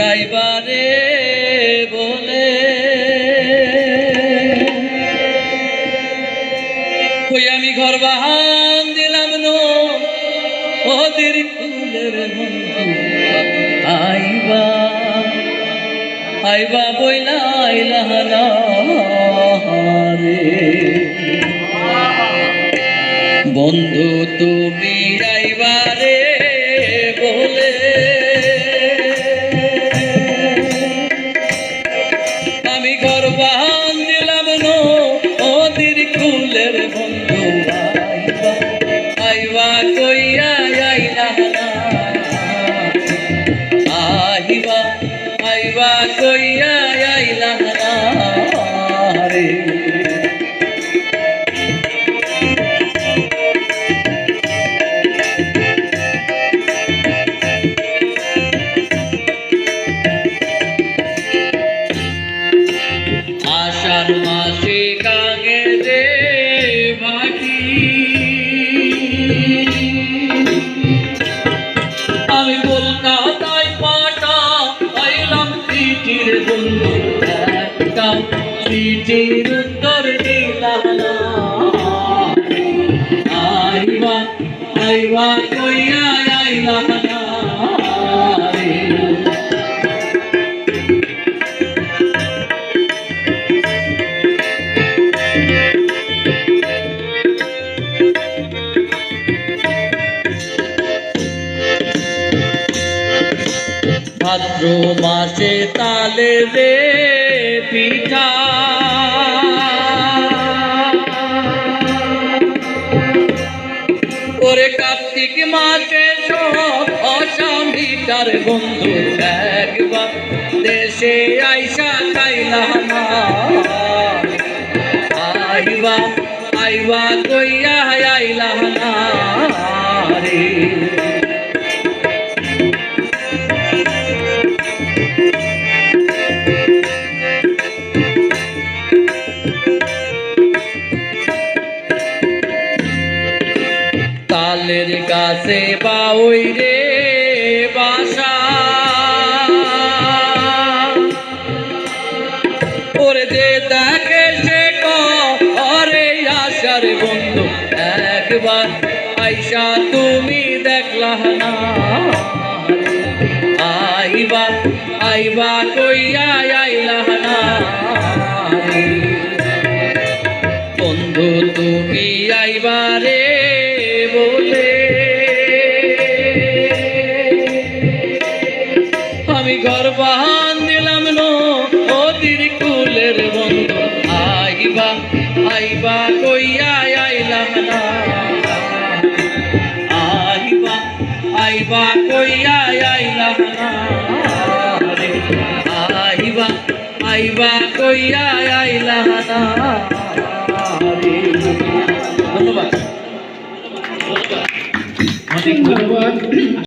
আইবারে বলে কই আমি ঘর বাহান দিলাম নো ওদের ফুলের বন্ধু আইবা আইবা বইলা আইলা রে বন্ধু তুমি আইবারে বলে আমি ঘর বাহান দিলাম নো ওদের কুলের বন্ধু আইবা আইবা কইয়া আইলা আইবা আইবা কইয়া আইলা রে আষাঢ় মাসে কাগে রে বাকি আমি কলকাতায় পাটা আইলাম চিঠির বন্ধু একটা চিঠির উত্তর দিলাম না আইবা আইবা কইয়া আইলাম না ভাদ্র মাসে তালে রে পিঠা ওরে কার্তিক মাসে সব অসামিটার বন্ধু একবার দেশে আইসা খাইলা না আইবা আইবা কইয়া আইলা না রে তালের গাছে বাউই রে বাসা ওরে যে তাকে সে করে আশার বন্ধু একবার আইসা তুমি দেখলা না আইবা আইবা কইয়া আইলা না বন্ধু তুমি আইবা রে বলে আমি ঘর বাহান দিলাম নো ওদের কুলের বন্ধু আইবা আইবা কইয়া আইলা না আইবা আইবা কইয়া আইলা না আইবা আইবা কইয়া আইলা না ধন্যবাদ।